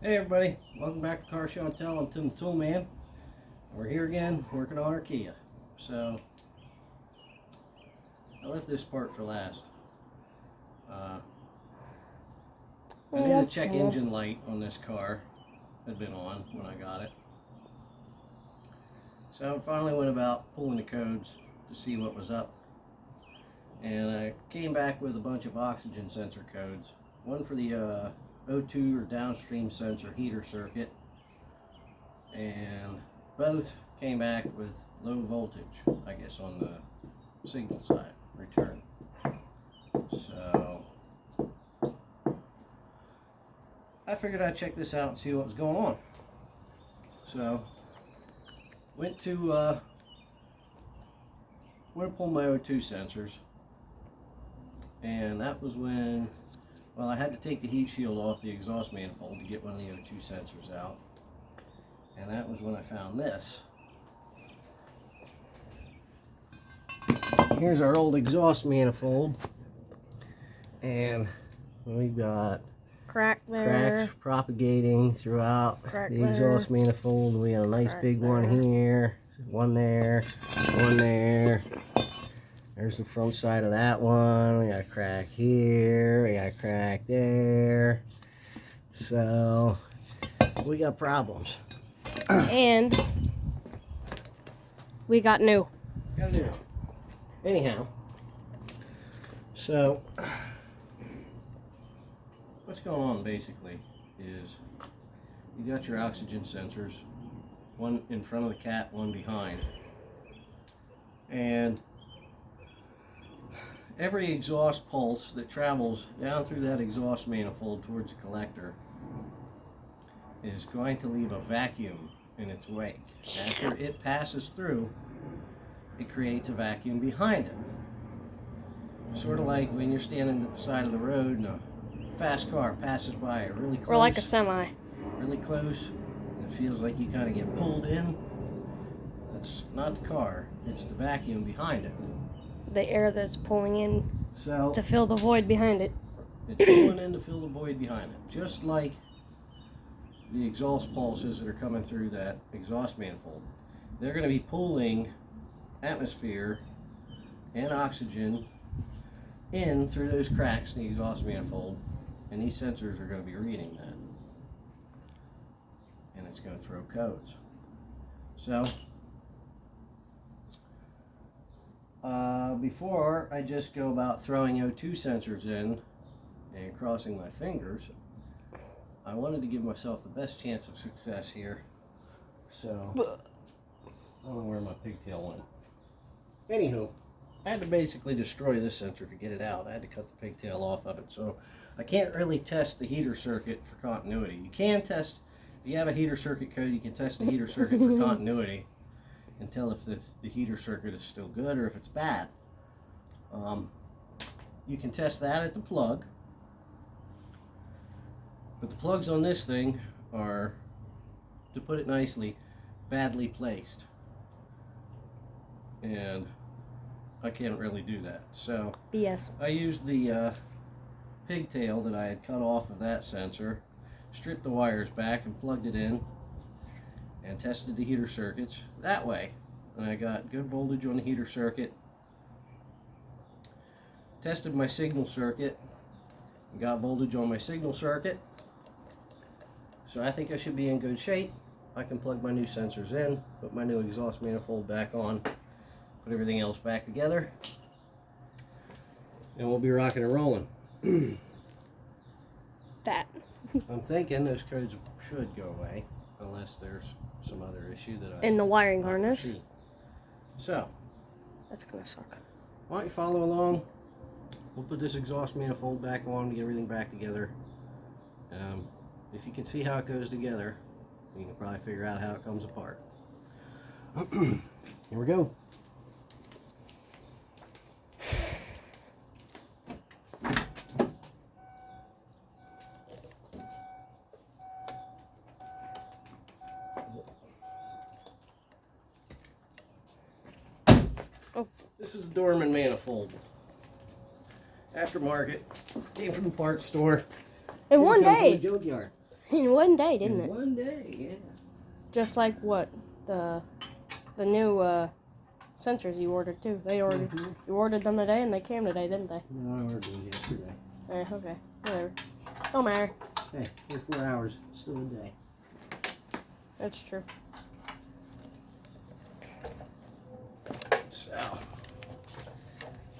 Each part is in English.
Hey everybody, welcome back to Car Show and Tell. I'm Tim the Tool Man. We're here again working on our Kia. So I left this part for last. I knew the check engine light on this car had been on when I got it. So I finally went about pulling the codes to see what was up. And I came back with a bunch of oxygen sensor codes. One for the O2 or downstream sensor heater circuit, and both came back with low voltage, I guess, on the signal side, return. So I figured I'd check this out and see what was going on. So went to pull my O2 sensors, and that was when, well, I had to take the heat shield off the exhaust manifold to get one of the O2 sensors out. And that was when I found this. Here's our old exhaust manifold. And we've got crack there. Cracks propagating throughout the exhaust manifold. We got a nice big one here, one there, one there. There's the front side of that one. We got a crack here. We got a crack there. So we got problems. And we got new. Got new. Anyhow, so what's going on basically is you got your oxygen sensors, one in front of the cat, one behind, and every exhaust pulse that travels down through that exhaust manifold towards the collector is going to leave a vacuum in its wake. After it passes through, it creates a vacuum behind it. Sort of like when you're standing at the side of the road and a fast car passes by really close. Or like a semi. Really close. And it feels like you kind of get pulled in. That's not the car, it's the vacuum behind it. The air that's pulling in So to fill the void behind it. it's pulling in to fill the void behind it. Just like the exhaust pulses that are coming through that exhaust manifold. They're going to be pulling atmosphere and oxygen in through those cracks in the exhaust manifold, and these sensors are going to be reading that. And it's going to throw codes. So before I just go about throwing O2 sensors in and crossing my fingers, I wanted to give myself the best chance of success here. So I don't know where my pigtail went. Anywho, I had to basically destroy this sensor to get it out. I had to cut the pigtail off of it. So I can't really test the heater circuit for continuity. You can test, if you have a heater circuit code, you can test the heater circuit for continuity and tell if the heater circuit is still good or if it's bad. You can test that at the plug. But the plugs on this thing are, to put it nicely, badly placed. And I can't really do that. So BS. I used the pigtail that I had cut off of that sensor, stripped the wires back and plugged it in, and tested the heater circuits that way. And I got good voltage on the heater circuit. Tested my signal circuit, and got voltage on my signal circuit. So I think I should be in good shape. I can plug my new sensors in, put my new exhaust manifold back on, put everything else back together, and we'll be rocking and rolling. That. I'm thinking those codes should go away, unless there's some other issue that I... In the wiring harness. So, That's gonna suck. why don't you follow along? We'll put this exhaust manifold back on to get everything back together. If you can see how it goes together, you can probably figure out how it comes apart. Here we go. Oh. This is a Dorman manifold. Aftermarket. Came from the parts store. In one Came from day. the junkyard. In one day, didn't In it? one day, yeah. Just like what the new sensors you ordered too. You ordered them today and they came today, didn't they? No, I ordered them yesterday. Okay, whatever. Don't matter. Hey, 24 hours, still a day. That's true. So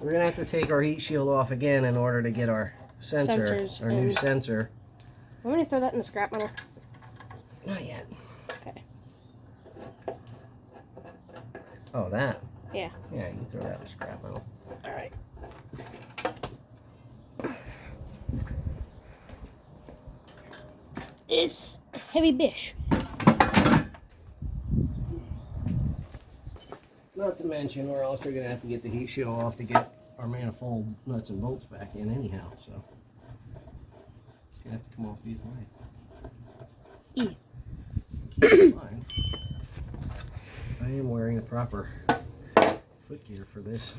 we're gonna have to take our heat shield off again in order to get our Sensors our new in. sensor. Want me to throw that in the scrap metal? Not yet. Okay. Oh, that? Yeah. Yeah, you can throw that in the scrap metal. All right. It's heavy bish. Not to mention, we're also going to have to get the heat shield off to get our manifold nuts and bolts back in anyhow, so it's going to have to come off either way. Keep in mind, I am wearing the proper foot gear for this.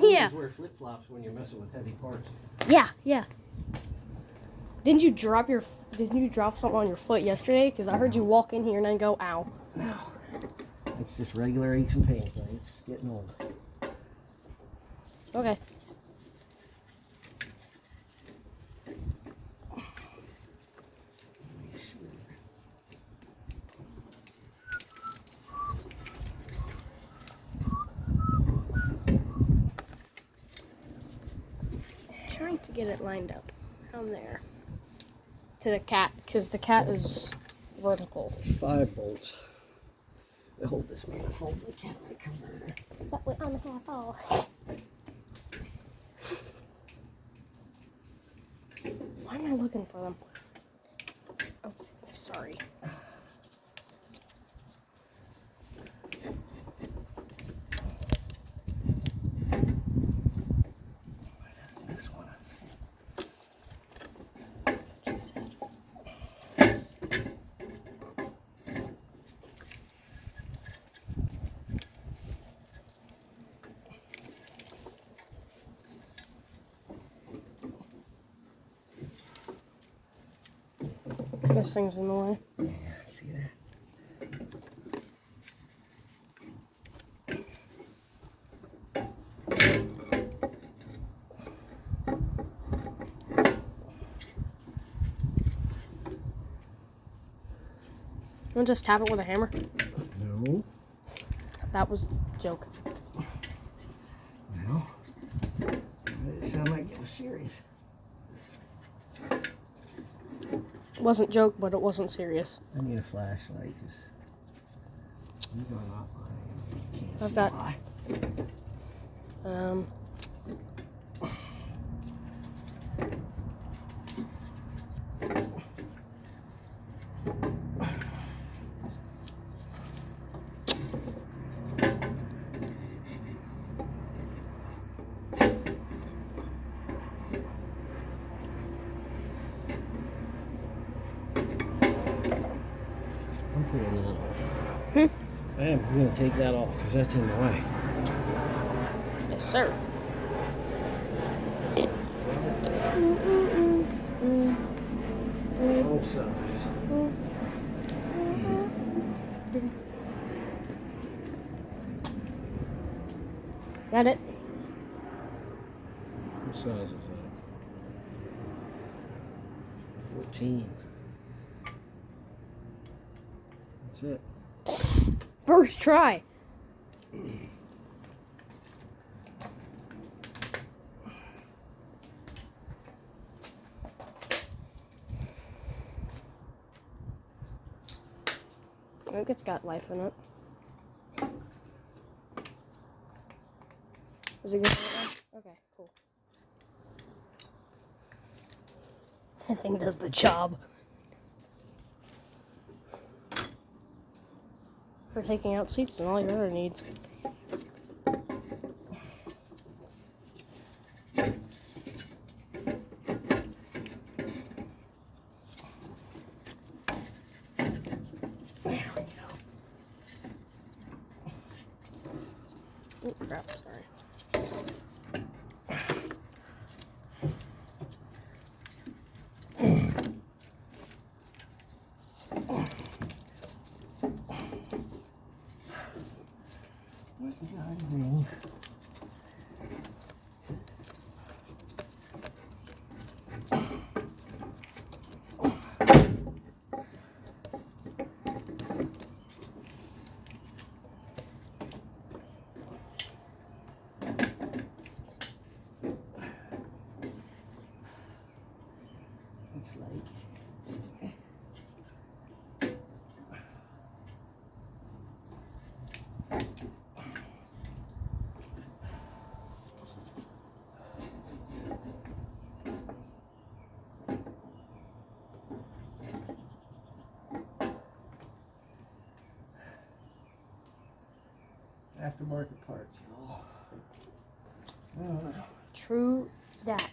Yeah. Always wear flip-flops when you're messing with heavy parts. Yeah. Didn't you drop something on your foot yesterday? Because I heard you walk in here and then go, ow. No. It's just regular aches and pains, right? It's just getting old. Okay. Trying to get it lined up down there to the cat, because the cat is vertical. 5 bolts. They hold this manifold, the catalytic converter. That way I'm half off. Why am I looking for them? Oh, sorry. This one. This thing's in the way. Yeah, I see that. You want to just tap it with a hammer? No. That was a joke. Well, it sounded like it was serious. It wasn't joke, but it wasn't serious. I need a flashlight. These are not mine. Can't I've see got- why. I'm putting that off. I am. I'm going to take that off because that's in the way. Yes, sir. Wrong size. Got it? What size is that? 14. That's it. First try. I think it's got life in it. Is it good? Okay, cool. That thing does the job. For taking out seats and all your other needs. There we go. Oh crap, sorry. Aftermarket parts, y'all. True that.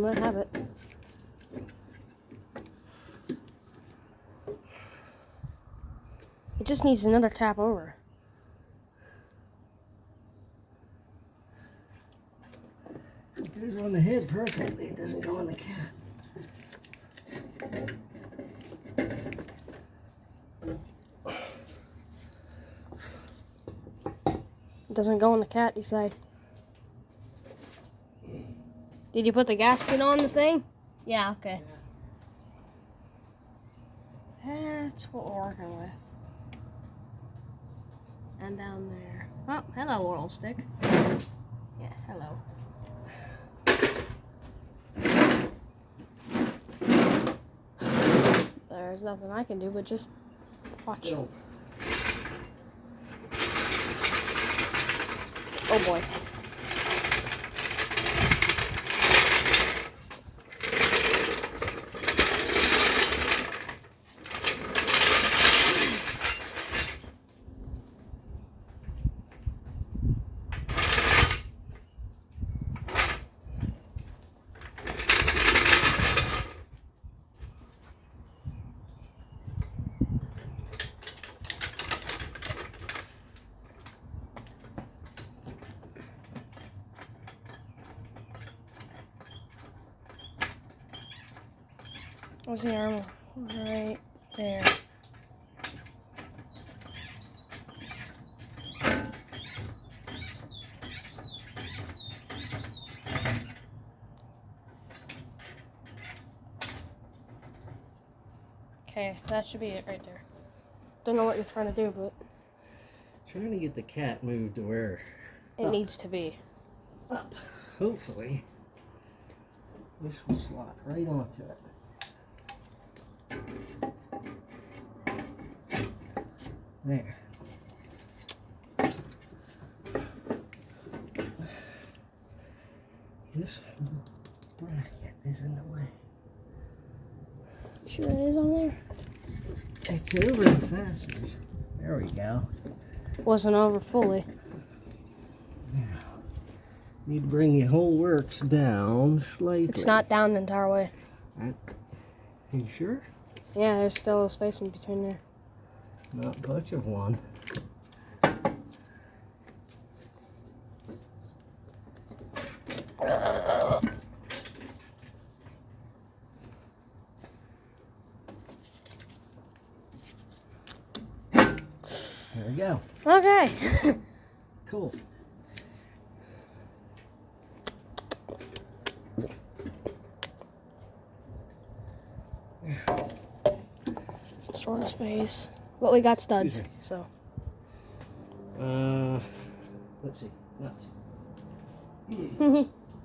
I have it. It just needs another tap over. It goes on the head perfectly. It doesn't go on the cat. It doesn't go on the cat, you say? Did you put the gasket on the thing? Yeah, okay. That's what we're working with. And down there. Oh, hello, oil stick. Yeah, hello. There's nothing I can do but just watch. Yo. Oh boy. What's the arm? Right there. Okay, that should be it right there. Don't know what you're trying to do, but Trying to get the cat moved to where it needs to be. up. Hopefully, this will slot right onto it. There. This bracket is in the way. Sure it is on there? It's over the fasteners. There we go. Wasn't over fully. Now, need to bring the whole works down slightly. It's not down the entire way. You sure? Yeah, there's still a space in between there. Not much of one. There we go. Okay. Cool. Sort of space. But we got studs, Excuse so. Let's see. Nuts.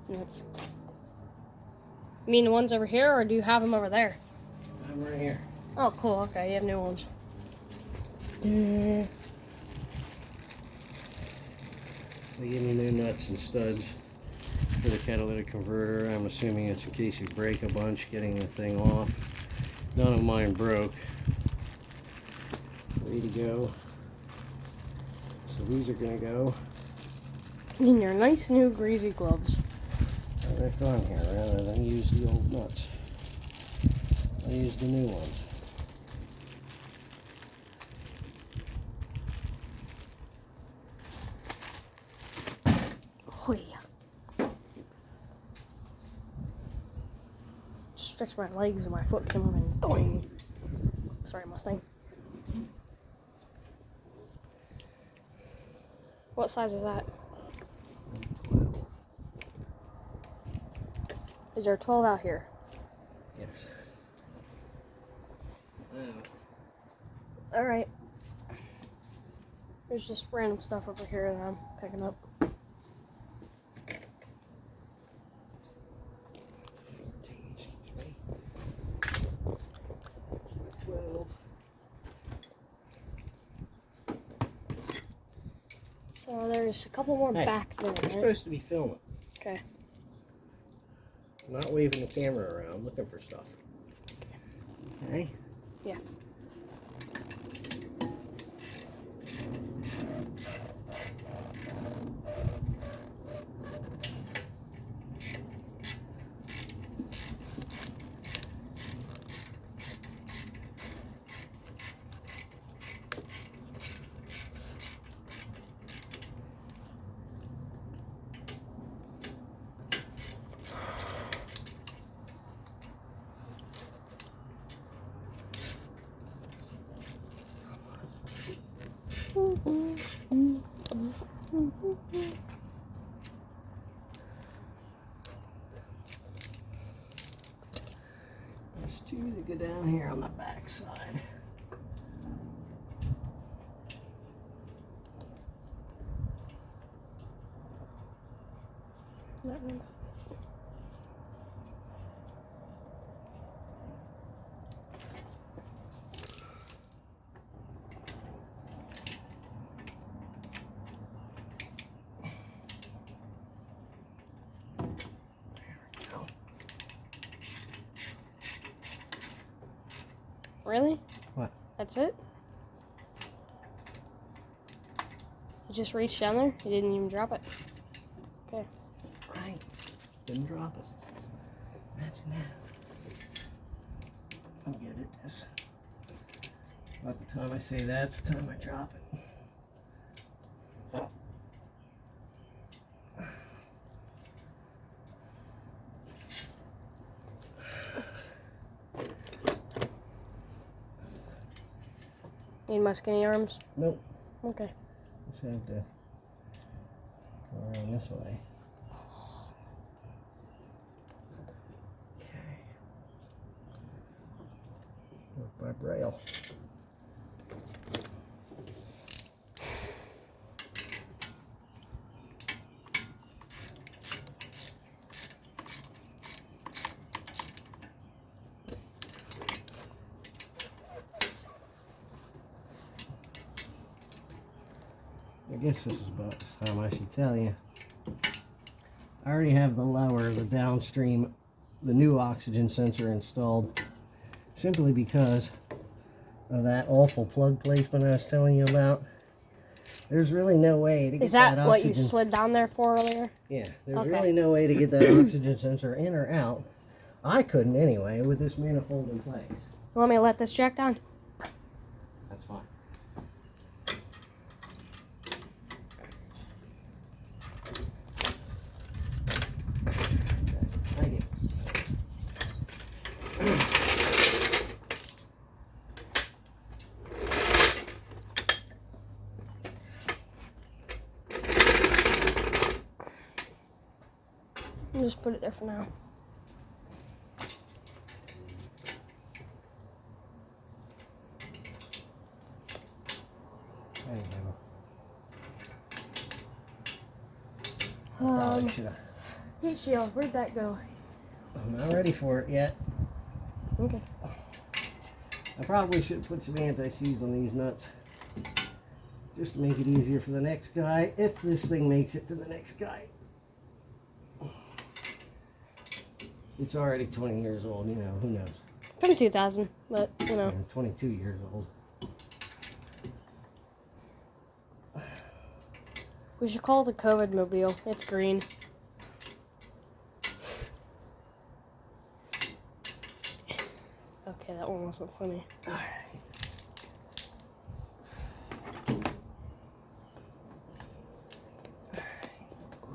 Nuts. You mean the ones over here, or do you have them over there? I'm right here. Oh, cool. Okay, you have new ones. They give me new nuts and studs for the catalytic converter. I'm assuming it's in case you break a bunch getting the thing off. None of mine broke. Way to go. So these are gonna go In your nice new greasy gloves. right on here rather than use the old nuts. I use the new ones. Oh yeah. Stretch my legs and my foot came up and doing. Sorry, Mustang. What size is that? 12. Is there a 12 out here? Yes. All right. There's just random stuff over here that I'm picking up. 12. So there's a couple more Hey, back there, You're right? supposed to be filming, Okay. not waving the camera around looking for stuff. Okay? Yeah. There's two that go down here on the back side. That one's. Really? What? That's it? You just reached down there? You didn't even drop it. Okay. Right. Didn't drop it. Imagine that. I'm good at this. About the time I say that, it's the time I drop it. Need my skinny arms? Nope. Okay. Just have to go around this way. Okay. Work by braille. I guess this is about the time I should tell you. I already have the downstream, the new oxygen sensor installed, simply because of that awful plug placement I was telling you about. There's really no way to get Is that oxygen. what you slid down there for earlier? Yeah, there's Okay. really no way to get that oxygen sensor in or out. I couldn't anyway with this manifold in place. You want me to let this jack down? That's fine. Thank you. I'll just put it there for now. There you go. Probably should have. Heat shield, where'd that go? I'm not ready for it yet. Okay. I probably should put some anti-seize on these nuts, just to make it easier for the next guy, if this thing makes it to the next guy. It's already 20 years old, you know, who knows? From 2000, but, you know. I'm 22 years old. We should call it the COVID mobile. It's green. Okay, that one wasn't funny.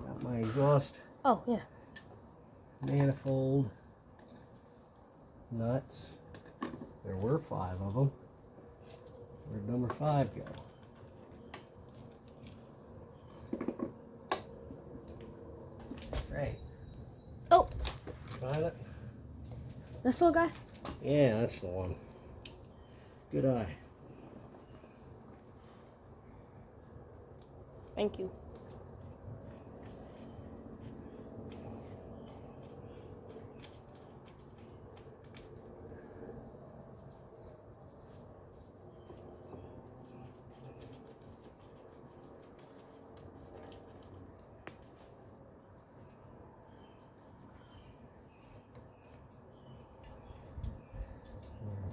Got my exhaust Oh, yeah. manifold nuts. There were 5 of them. Where'd number 5 go? Great. Oh. Find it? This little guy? Yeah, that's the one. Good eye. Thank you.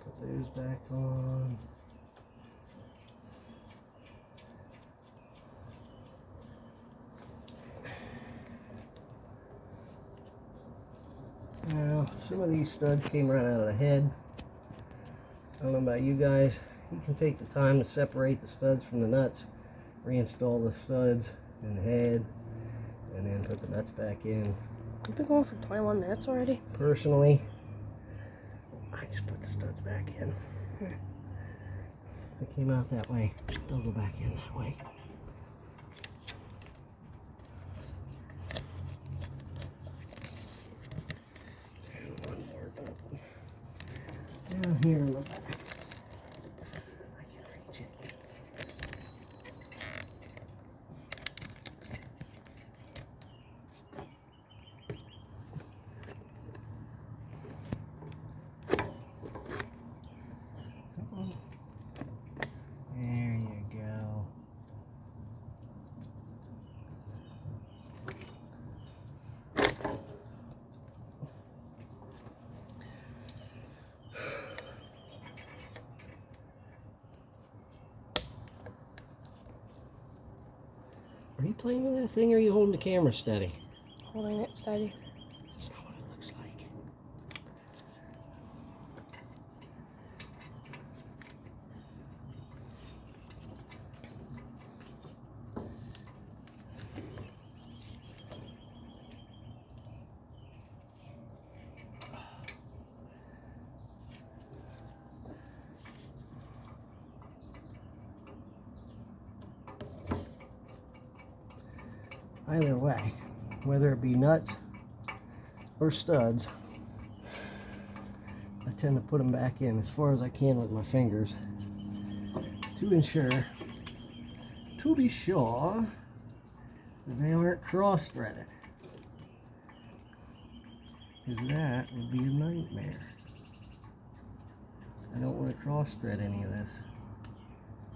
Put those back on. Now, some of these studs came right out of the head. I don't know about you guys. You can take the time to separate the studs from the nuts, reinstall the studs in the head, and then put the nuts back in. We've been going for 21 minutes already. Personally, I just put the studs back in. They came out that way. They'll go back in that way. And one more down here in the back. I can reach it. There you go. Are you playing with that thing or are you holding the camera steady? Holding it steady. That's not what it looks like. Either way, whether it be nuts or studs, I tend to put them back in as far as I can with my fingers to ensure, to be sure, that they aren't cross-threaded. Because that would be a nightmare. I don't want to cross-thread any of this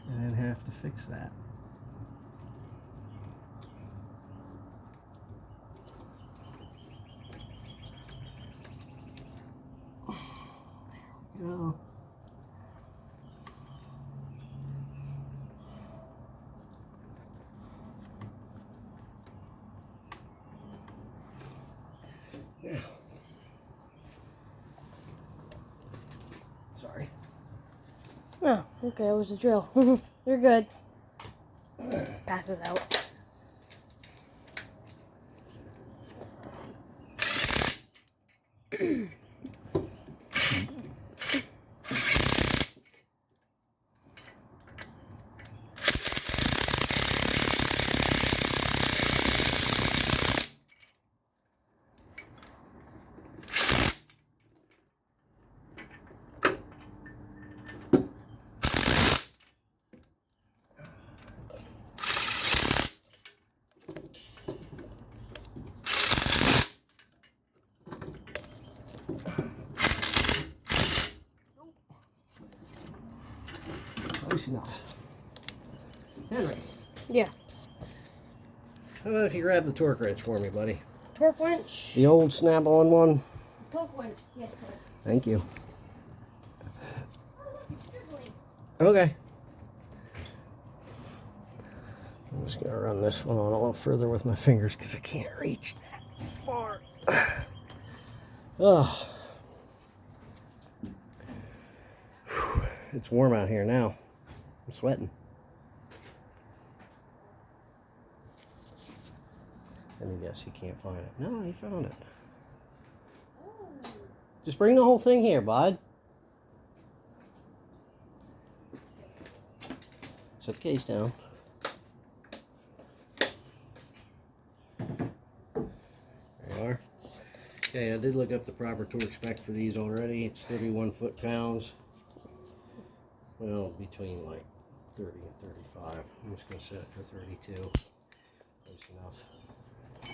and then have to fix that. Go. Now, sorry. Oh, okay, it was a drill. You're good. Passes out. Close enough. Henry, Yeah. how about if you grab the torque wrench for me, buddy? Torque wrench. The old snap-on one. Torque wrench. Yes, sir. Thank you. Okay. I'm just gonna run this one on a little further with my fingers because I can't reach that far. Oh. It's warm out here now. I'm sweating. Let me guess, you can't find it. No, you found it. Just bring the whole thing here, bud. Set the case down. Okay, I did look up the proper torque spec for these already. It's 31 foot-pounds. Well, between like 30 and 35. I'm just going to set it for 32. Close enough. I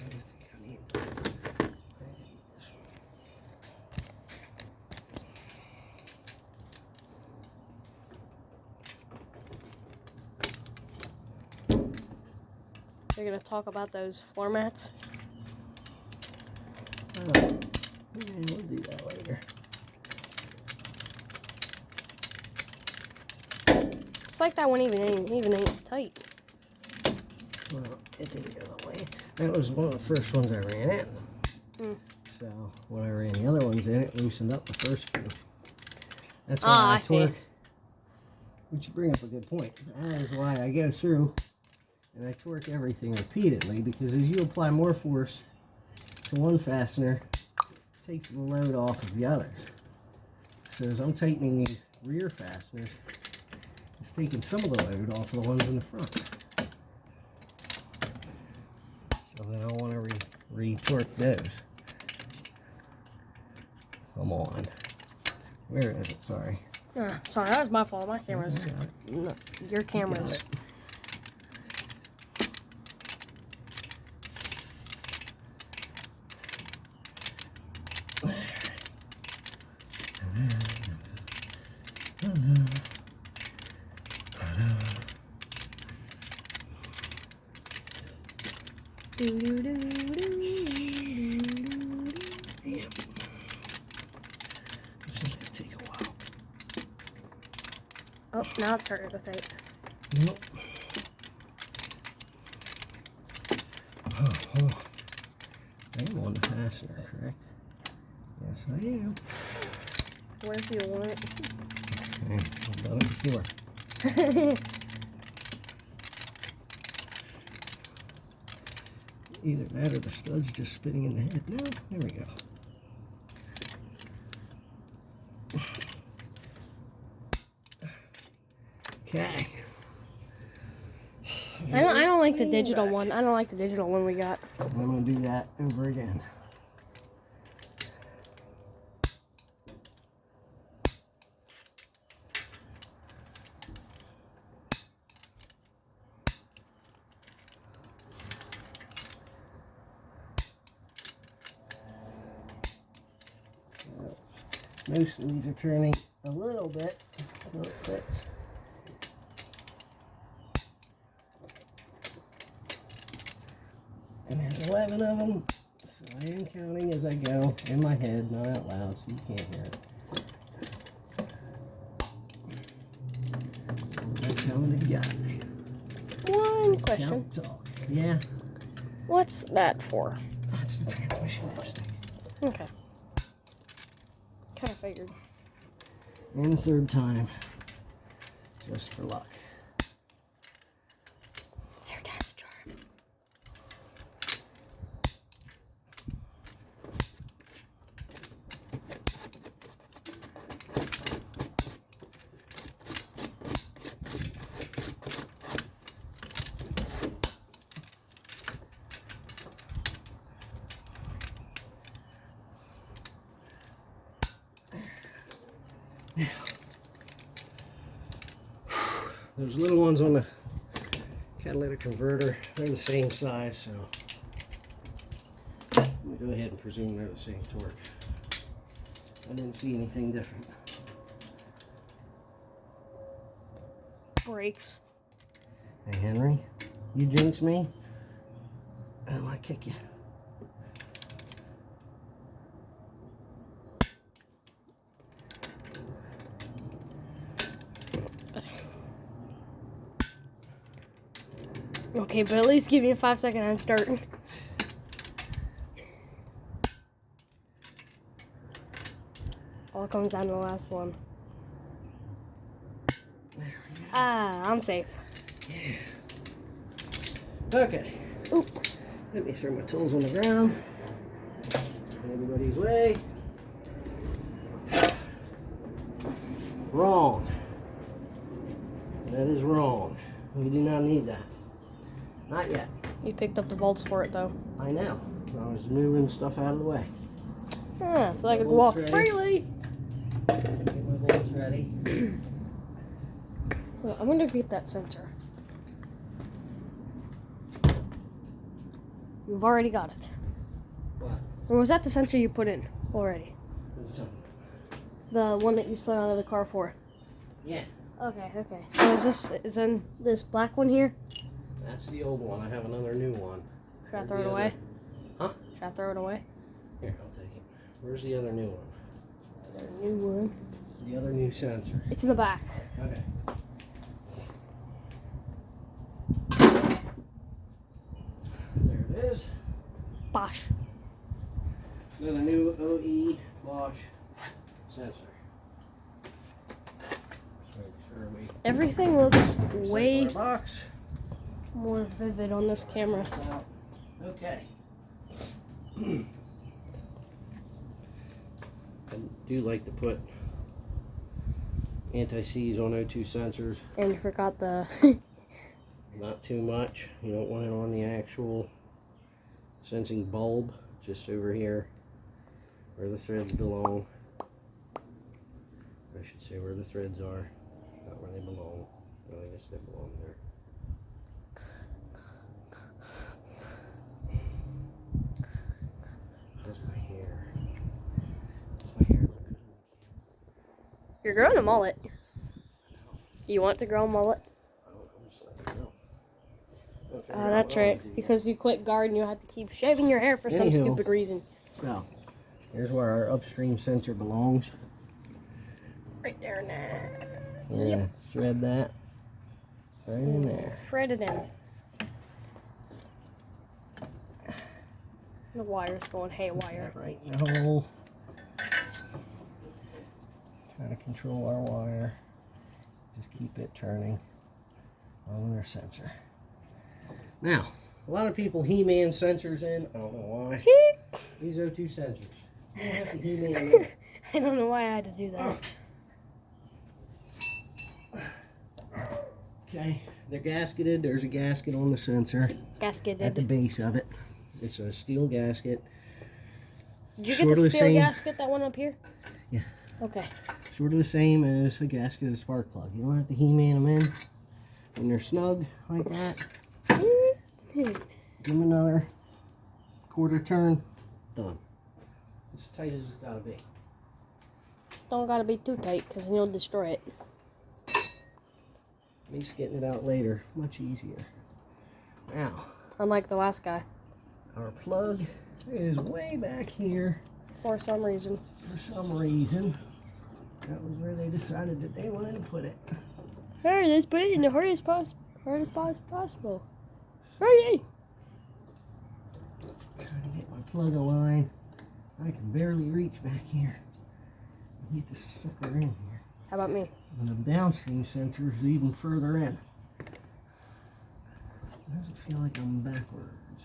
think I need this one. You're gonna talk about those floor mats? Yeah, we'll do that later. It's like that one even ain't tight. Well, it didn't go that way. That was one of the first ones I ran in. So when I ran the other ones in, it loosened up the first few. That's why I torque. See. Which you bring up a good point. That is why I go through and I torque everything repeatedly, because as you apply more force to one fastener, it takes the load off of the others. So as I'm tightening these rear fasteners, it's taking some of the load off of the ones in the front. So then I want to re-torque those. Come on. Where is it? Sorry. Sorry, that was my fault. My camera's... No, your camera's... Yep. This is gonna take a while. Oh, now it's starting to go tight. Nope. Oh. I am on the fastener, correct? Yes, I am. Where do you want it? Okay, I've done it before. Either that or the stud's just spinning in the head. No, there we go. Okay. I don't like the digital one. I don't like the digital one we got. I'm going to do that over again. Most of these are turning a little bit. And there's 11 of them, so I am counting as I go in my head, not out loud, so you can't hear it. That's how many got. One question. Count, talk. Yeah. What's that for? That's the transmission dipstick. Okay. Kind of figured. And the third time, just for luck. There, that's the charm. Now, those little ones on the catalytic converter, they're the same size, so I'm going to go ahead and presume they're the same torque. I didn't see anything different. Brakes. Hey Henry, you jinx me, and I'm going to kick you. Okay, but at least give me a 5-second head start. All comes down to the last one. I'm safe. Yeah. Okay. Ooh. Let me throw my tools on the ground. Everybody's way. Wrong. That is wrong. We do not need that. Not yet. You picked up the bolts for it though. I know. I was moving stuff out of the way. Yeah, so I could walk freely. Get my bolts ready. Well, I'm gonna get that sensor. You've already got it. What? Or was that the sensor you put in already? The one that you slid out of the car for? Yeah. Okay. So is then this black one here? That's the old one. I have another new one. Should I throw it away? Huh? Should I throw it away? Here, I'll take it. Where's the other new one? The new one. The other new sensor. It's in the back. Okay. There it is. Bosh. Another new OE Bosch sensor. So make sure we Everything looks way set our box. more vivid on this camera. Okay. I do like to put anti-seize on O2 sensors. And you forgot the Not too much. You don't want it on the actual sensing bulb, just over here where the threads belong. I should say where the threads are, not where they belong. Well, I guess they belong there. How's my hair? Does my hair look good? You're growing a mullet. You want to grow a mullet? I don't know, just let me know. I'll figure Oh, out that's what I right. wanna do. Because you quit garden, you had to keep shaving your hair for some Anywho. stupid reason. So, here's where our upstream sensor belongs. Right there now. We're gonna thread that right in there. Thread it in. The wire's going haywire. Right in the hole. Try to control our wire. Just keep it turning on our sensor. Now, a lot of people He-Man sensors in. I don't know why. These are two sensors. You don't have to He-Man them. I don't know why I had to do that. Okay, they're gasketed. There's a gasket on the sensor Gasket at the did. base of it. It's a steel gasket. Did you sort get of the the steel same- gasket that went up here? Yeah. Okay. Sort of the same as a gasket of a spark plug. You don't have to He-Man them in. When they're snug like that, give them another quarter turn. Done. As tight as it's gotta be. Don't gotta be too tight, because then you'll destroy it. Makes getting it out later much easier. Now, Unlike the last guy, our plug is way back here for some reason. for some reason. That was where they decided that they wanted to put it. Hey, let's put it in the hardest spot possible. Hurry! Trying to get my plug aligned. I can barely reach back here. I get this sucker in here. How about me? And the downstream sensor is even further in. Does it feel like I'm backwards?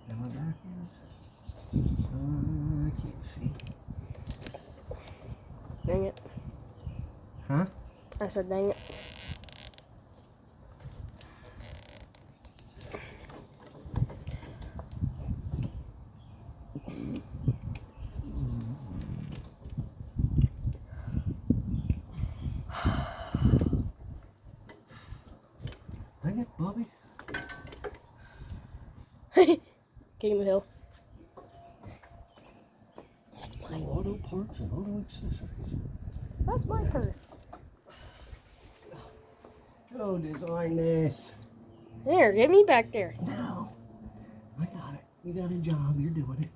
Am I backwards? I can't see. Dang it. Huh? I said dang it. Dang it, Bobby. King of the hill. So auto parts and auto accessories. That's my purse. Go design this. There, get me back there. No. I got it. You got a job. You're doing it.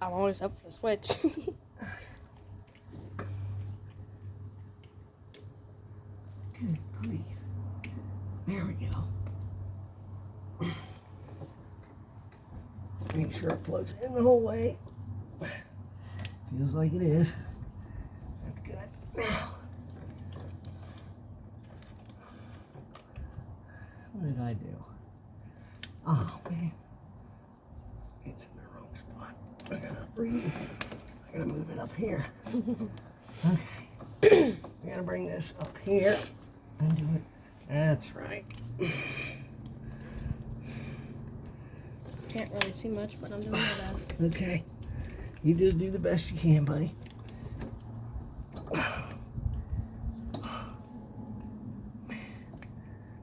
I'm always up for the switch. Good grief. There we go. Make sure it plugs in the whole way. Feels like it is. That's good. Now, what did I do? Oh man, it's in the wrong spot. I gotta move it up here. Okay. I gotta bring this up here and do it. That's right. Can't really see much, but I'm doing my best. Okay. You just do the best you can, buddy.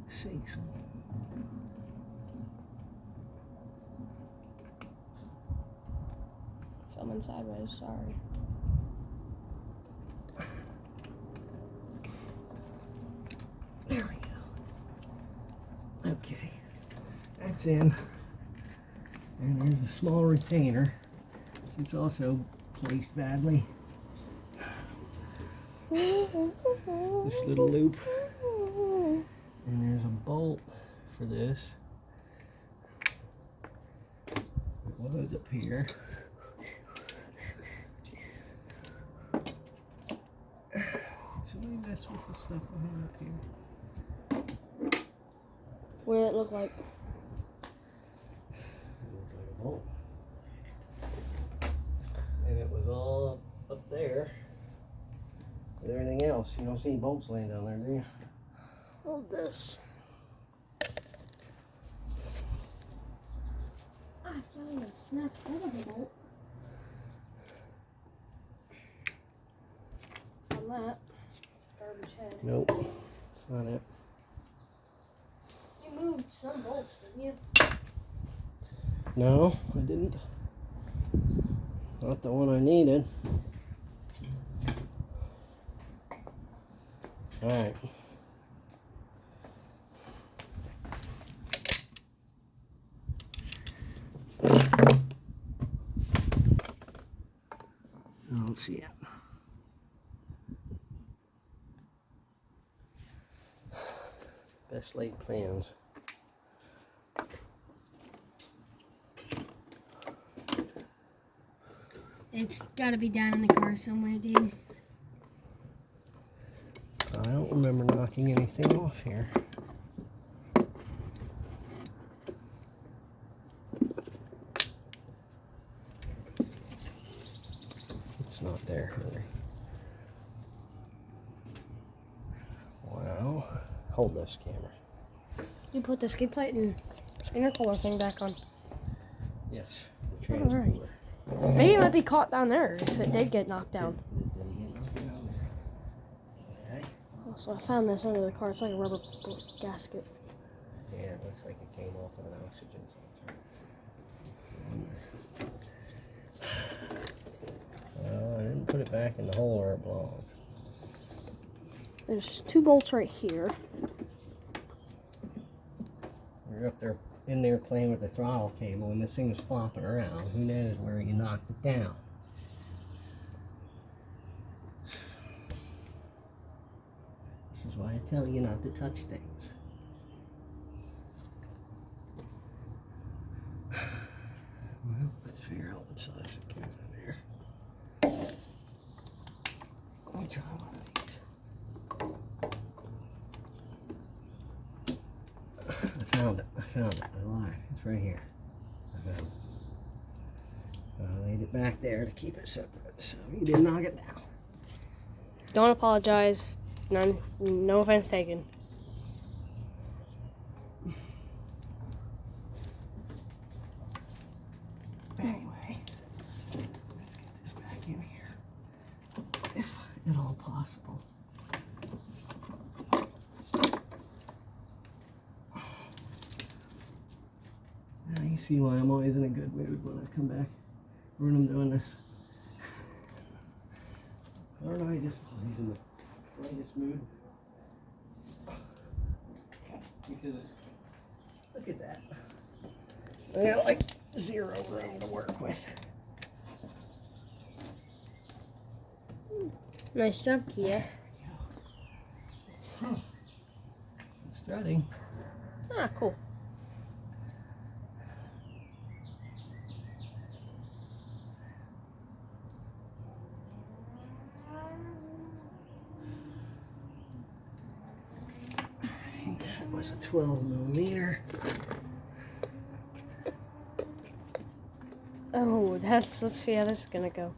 Sakes. Filming sideways, sorry. There we go. Okay. That's in. And there's a small retainer. It's also placed badly. This little loop. And there's a bolt for this. It was up here. Somebody mess with the stuff I have up here. What did it look like? It looked like a bolt. And it was all up there with everything else. You don't see any bolts laying down there, do you? Hold this. I found a snap out of a bolt. On that. It's a garbage head. Nope, that's not it. You moved some bolts, didn't you? No, I didn't. Not the one I needed. Alright. I don't see it. Best laid plans. It's got to be down in the car somewhere, dude. I don't remember knocking anything off here. It's not there, really. Wow. Hold this camera. You put the skid plate and intercooler thing back on. Yes. Alright. Maybe it might be caught down there if it did get knocked down. Okay. So I found this under the car. It's like a rubber gasket. Yeah, it looks like it came off of an oxygen sensor. I didn't put it back in the hole where it belongs. There's two bolts right here. You're up there in there playing with the throttle cable and this thing is flopping around. Who knows where you knocked it down? This is why I tell you not to touch things. Well, let's figure out what size it goes in there. Let me try one of these. I found it. I lied. It's right here. I found it. I laid it back there to keep it separate, so you didn't knock it down. Don't apologize. No offense taken. Anyway, let's get this back in here, if at all possible. Now you see why I'm always in a good mood when I come back when I'm doing this. Aren't I just always in the greatest mood? Because look at that. I got like zero room to work with. Nice job, Kia. Strutting. Ah, cool. That was a 12mm. Oh, let's see how this is gonna go.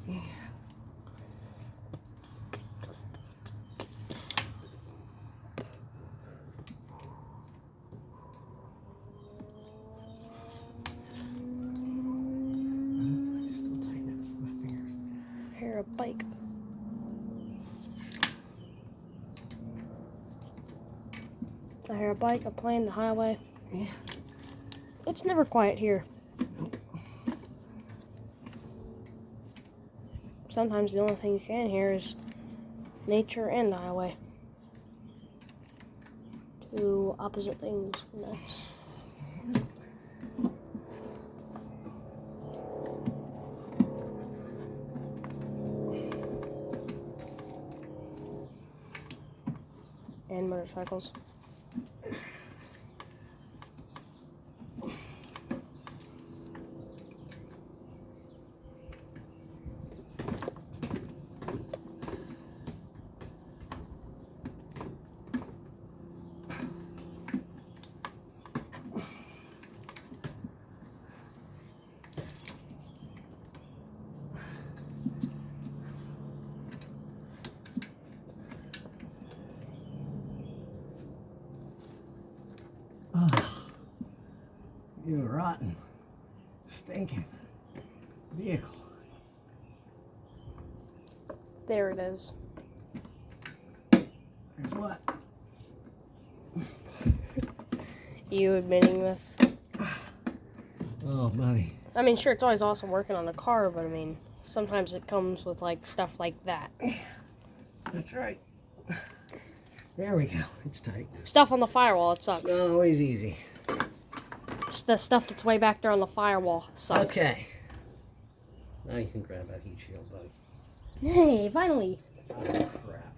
Yeah. I hear a bike, a plane, the highway. Yeah. It's never quiet here. Nope. Sometimes the only thing you can hear is nature and the highway. Two opposite things. And that's... and motorcycles. Oh, you rotten, stinking vehicle. There it is. There's what? You admitting this? Oh, buddy. I mean, sure, it's always awesome working on a car, but I mean, sometimes it comes with like stuff like that. That's right. There we go. It's tight. Stuff on the firewall, it sucks. It's not always easy. The stuff that's way back there on the firewall sucks. Okay. Now you can grab that heat shield, buddy. Hey, finally. Oh, crap.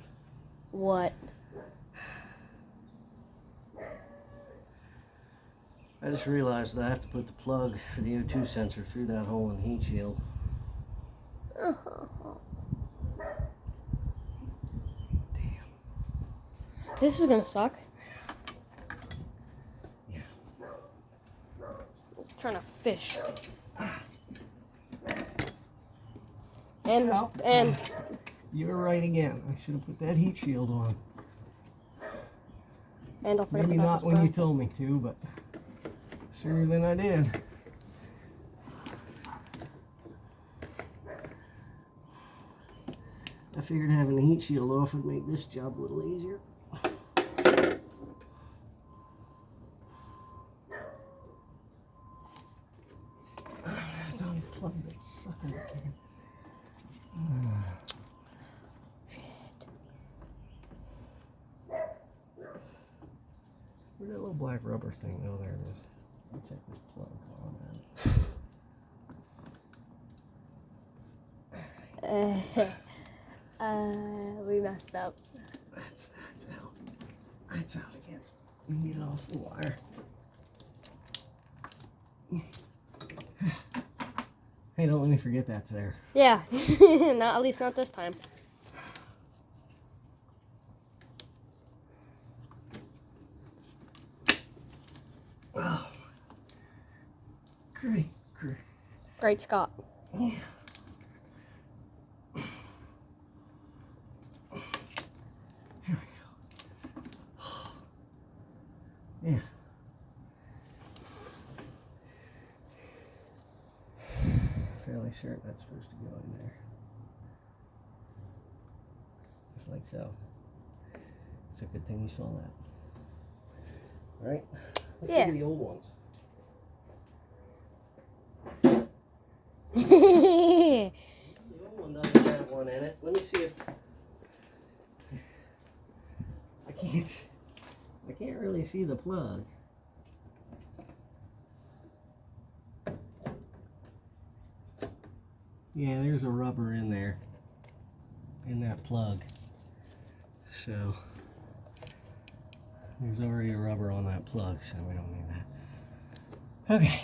What? I just realized that I have to put the plug for the O2 sensor through that hole in the heat shield. This is gonna suck. Yeah. I'm trying to fish. And So, you were right again. I should have put that heat shield on. And I'll forget Maybe about not this when you bro. told me to, but sooner than I did. I figured having the heat shield off would make this job a little easier. It's unplugged that sucker again. Where'd that little black rubber thing go? There it is. Let me check this plug on We messed up. That's out. That's out again. You can get it off the wire. Hey, don't let me forget that's there. Yeah, not at least not this time. Oh, great. Great Scott. Yeah. Here we go. Yeah. Fairly certain that's supposed to go in there. Just like so. It's a good thing you saw that. All right. Let's Yeah. look at the old ones. The old one doesn't have one in it. Let me see if I can't really see the plug. Yeah, there's a rubber in there in that plug. So there's already a rubber on that plug, so we don't need that. Okay.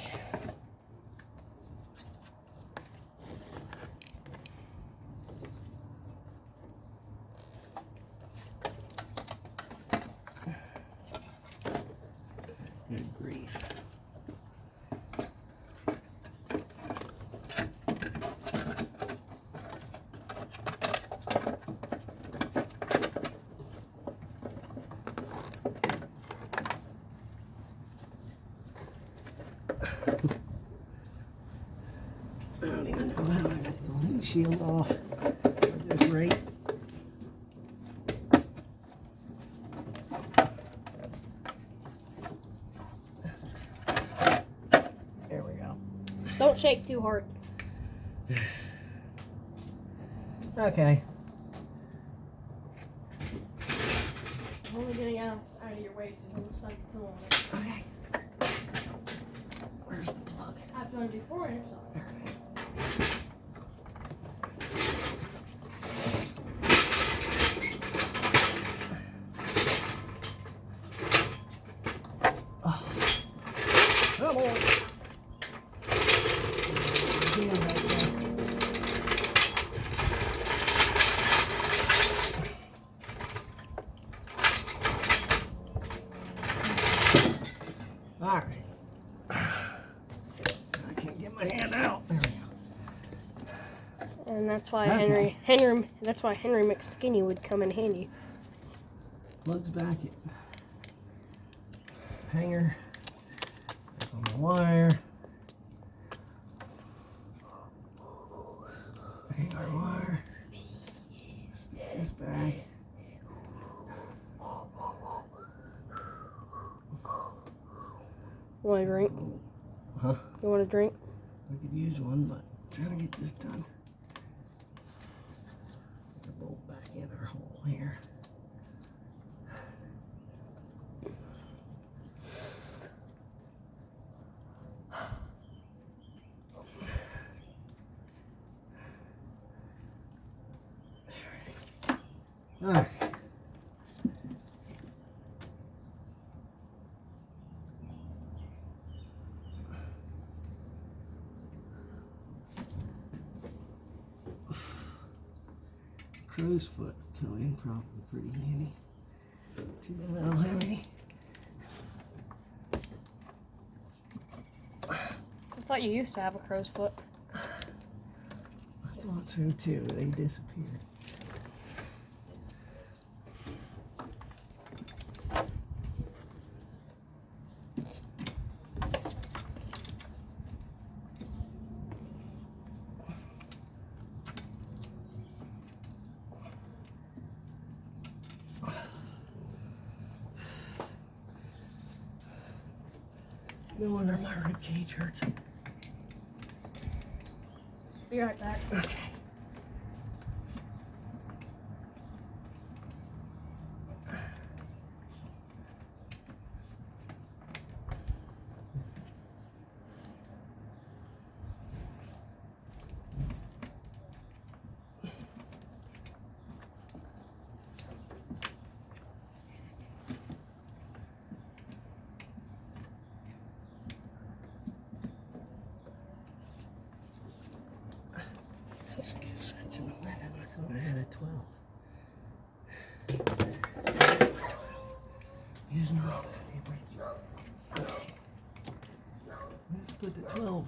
Good grief. I don't even know how I got the old shield off at this rate. Don't shake too hard. Okay. I'm only getting out of your way so you don't stub the toe on it. Okay. Where's the plug? I've done it before and it sucks. There it is. Oh. Come on. Alright. I can't get my hand out. There we go. And that's why Okay. that's why Henry McSkinny would come in handy. Plugs back in. Hanger. That's on the wire. Hang our wire. Stick this back. Want a drink? Huh? You want a drink? We could use one, but I'm trying to get this done. Put the bolt back in our hole here. All right. Crow's foot coming, probably pretty handy. Too bad I don't have any. I thought you used to have a crow's foot. I thought so too. They disappeared. No wonder my rib cage hurts. Be right back. Okay. That's an 11. I thought I had a 12. Using the wrong paper. Okay. Let's put the 12 on.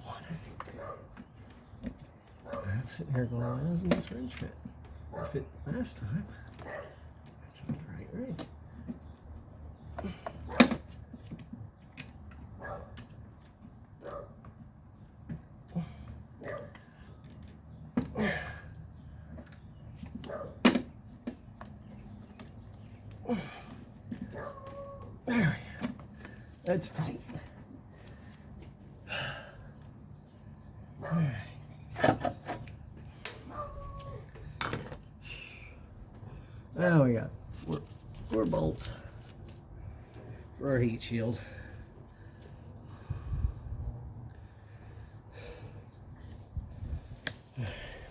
I'm sitting here going, why doesn't this wrench fit? It fit last time. That's not the right wrench. There we go. That's tight. All right. Now we got four bolts for our heat shield.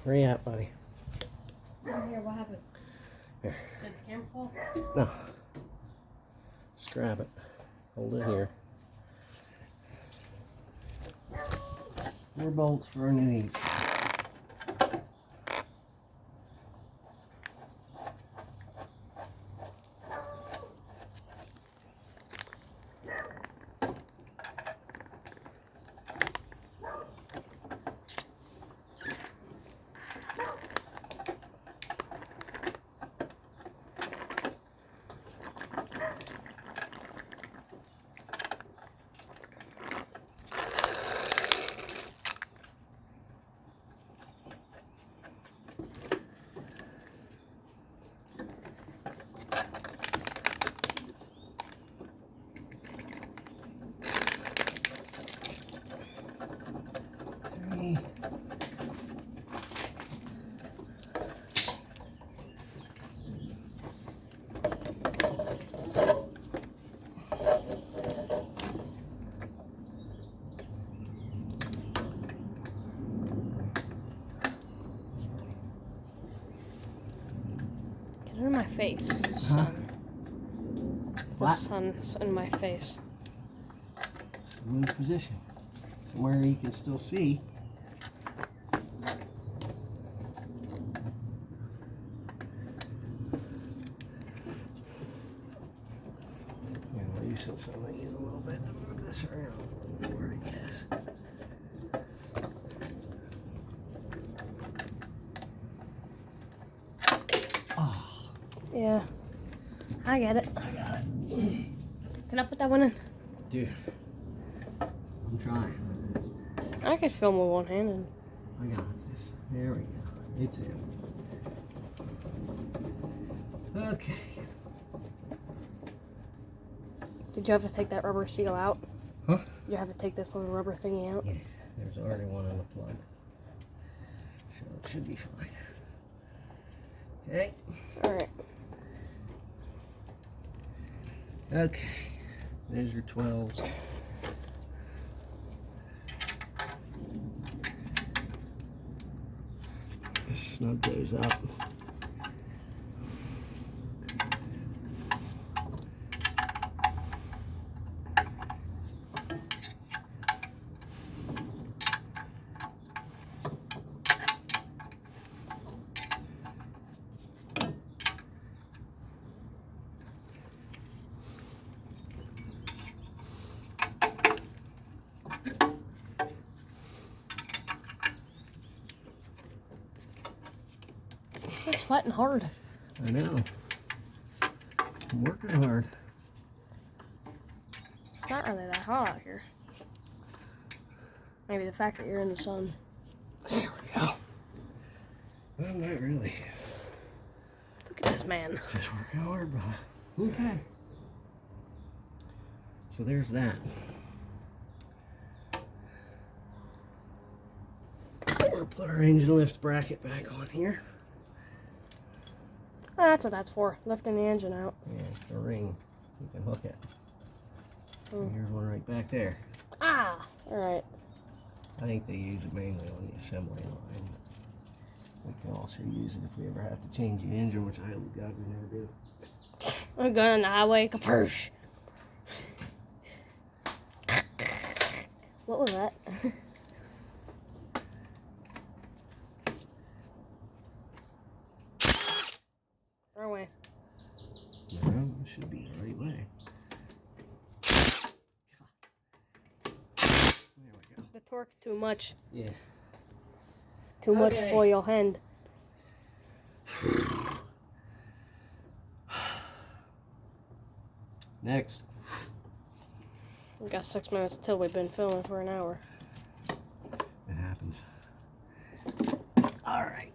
Where you at, buddy? Right here, what happened? Here. Did the camera fall? No. Just grab it. Hold it here. 4 bolts for our new heat. my face, sun. The Flat. sun's in my face. Smooth position. Somewhere you can still see. I'll use something. Use a little bit to move this around. Where it is. Oh. Yeah. I get it. I got it. Can I put that one in? Dude. I'm trying. I could film with one hand and I got this. There we go. It's in. Okay. did you have to take that rubber seal out? Huh? Did you have to take this little rubber thingy out? Yeah. There's already one on the plug. So it should be fine. Okay. Alright. Okay. There's your 12s. Just snug those up. I'm sweating hard. I know. I'm working hard. It's not really that hot out here. Maybe the fact that you're in the sun. There we go. I'm not really. Look at this man. Just working hard, brother. Okay. So there's that. We'll put our engine lift bracket back on here. Oh, that's what that's for. Lifting the engine out. Yeah, the ring. You can hook it. Hmm. Here's one right back there. Ah! Alright. I think they use it mainly on the assembly line. We can also use it if we ever have to change the engine, which I hope God we never do. I'm going on the highway. Kapoosh. What was that? Wrong way. No, it should be the right way. There we go. The torque too much. Yeah. Too much Okay. for your hand. Next. We got 6 minutes till we've been filming for an hour. It happens. All right.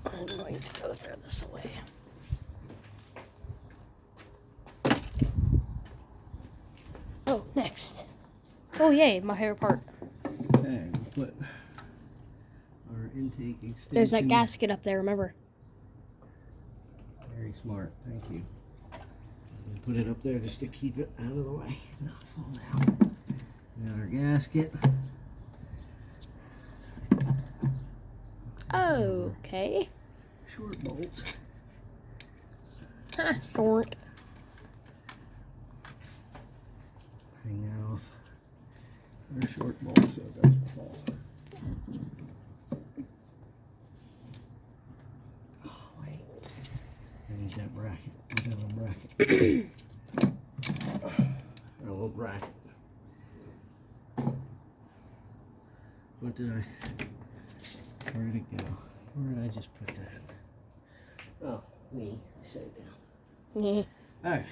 I'm going to go throw this away. Oh, next. Oh, yay, my favorite part. Okay, we'll put our intake extension. There's that gasket up there, remember? Very smart, thank you. We'll put it up there just to keep it out of the way, not fall down. Got our gasket. Okay. Short bolts. Ha, short. Hang that off. Our short bolts so it doesn't fall. Oh, wait. Change that bracket. Put that on bracket. Our little bracket. What did I... Where did it go? Where did I just put that? Oh, me. Set it down. Yeah. Alright.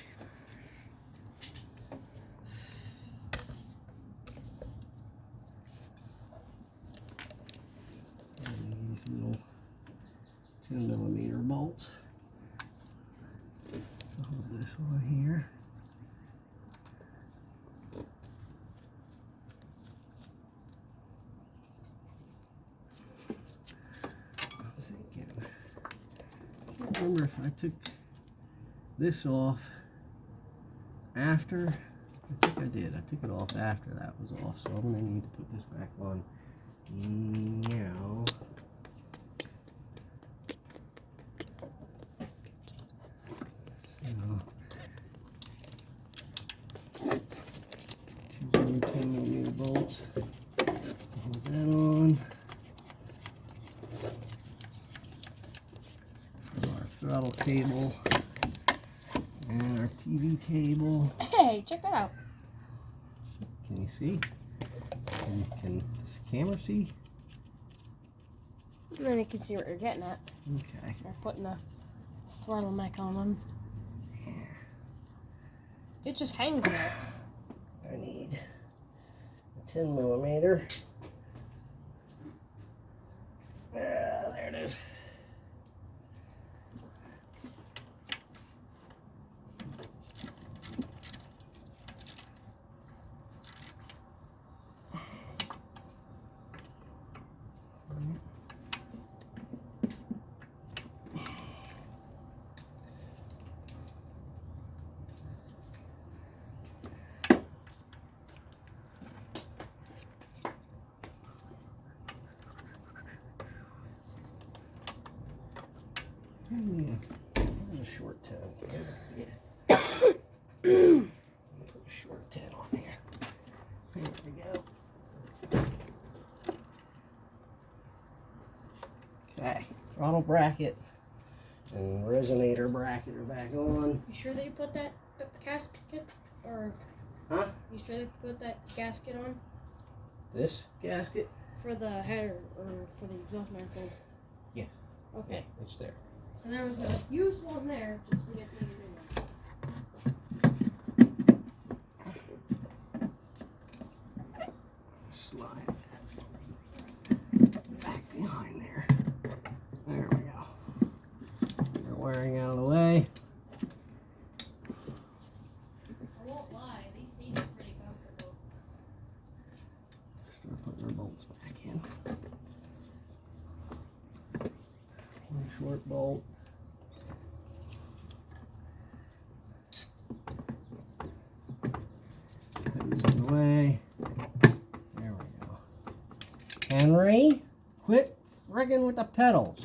These little 10mm bolts. Hold this one here. I'm thinking. I can't remember if I took this off after. I think I did. I took it off after that was off, so I'm going to need to put this back on now. bolts. Hold that on. For our throttle cable and our TV cable. Hey, check that out. Can you see? Can this camera see? And then you can see what you're getting at. Okay. They're putting a throttle mech on them. Yeah. It just hangs there. I need a 10 millimeter. There it is. A short 10. Yeah. Put a short 10 on there. There we go. Okay. Throttle bracket and resonator bracket are back on. You sure that you put that gasket? Or Huh? you sure that you put that gasket on? This gasket? For the header or for the exhaust manifold? Yeah. Okay. Yeah, it's there. So there was a used one there, just we didn't need a new one. Slide that back behind there. There we go. They're wearing out of the way. I won't lie, these seats are pretty comfortable. Start putting our bolts back in. One short bolt. Hose in the way. There we go. Henry, quit friggin' with the pedals.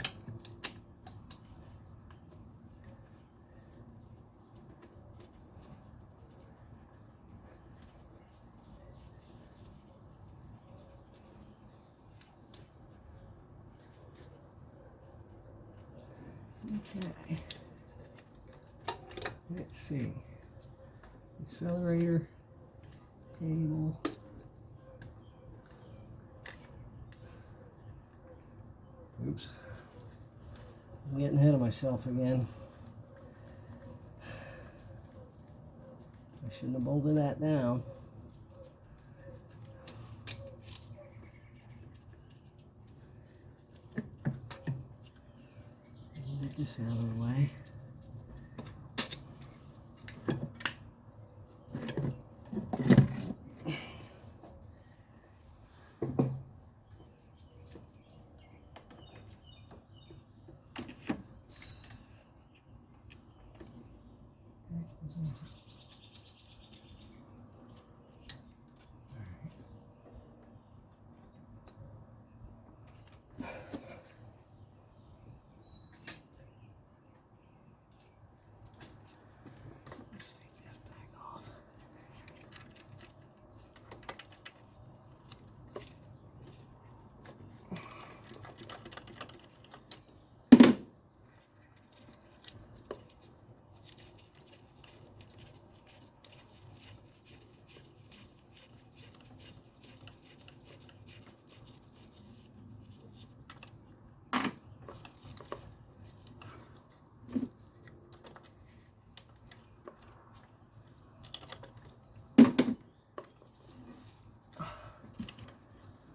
Okay. Let's see. Accelerator cable. Oops. I'm getting ahead of myself again. I shouldn't have bolted that down. Get this out of the way. Let's take this back off.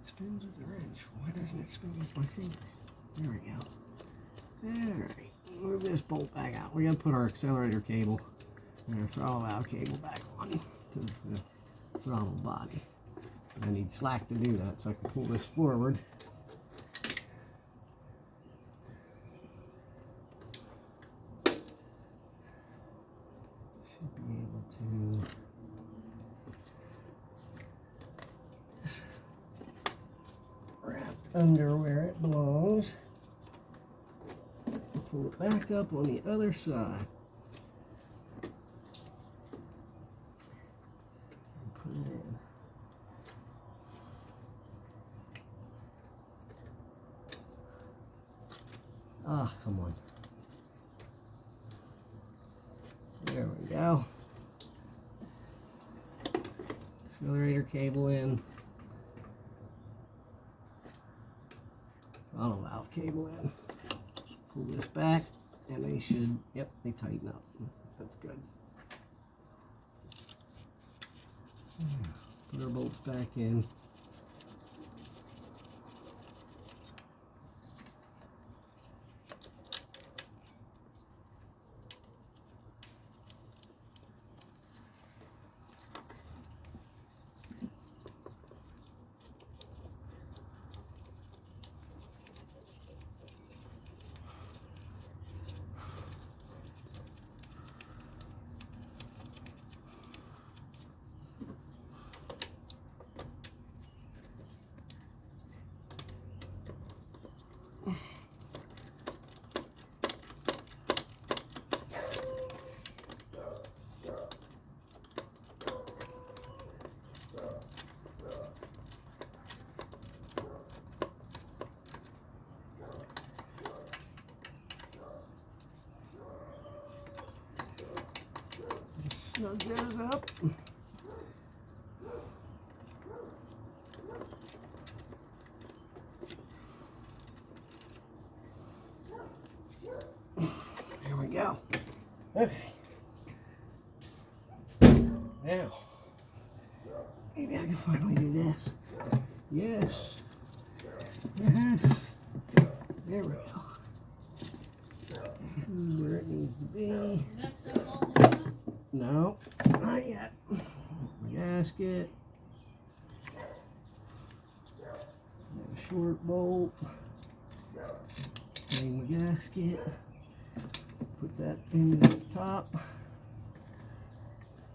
Spins with the wrench. Why doesn't it spin with my fingers? There we go. Alright, move this bolt back out. We're going to put our accelerator cable and our throttle valve cable back on to the throttle body. I need slack to do that, so I can pull this forward. Should be able to under where it belongs. Pull it back up on the other side. And put it in. Ah, come on. There we go. Accelerator cable in. Throttle valve cable in. Pull this back and they should, yep, they tighten up. That's good. Put our bolts back in. Snug those up. There we go. Okay. Now, maybe I can finally do this. Yes. Yes. There we go. This is where it needs to be. No, not yet. Gasket. A short bolt. Hang the gasket. Put that in the top.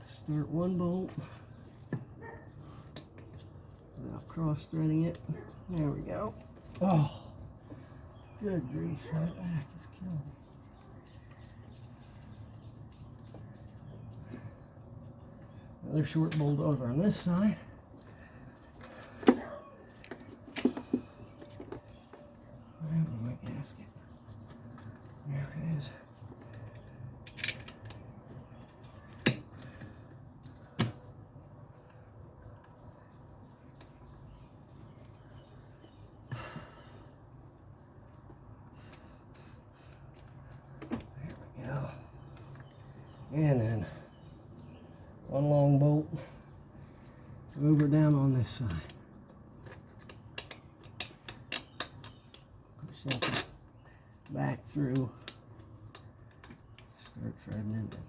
Start one bolt. Without cross threading it. There we go. Oh, good grief, that back is killing me. Another short bolt over on this side. What happened to my gasket? There it is. There we go. And then one long bolt over down on this side. Push that back through. Start threading it in.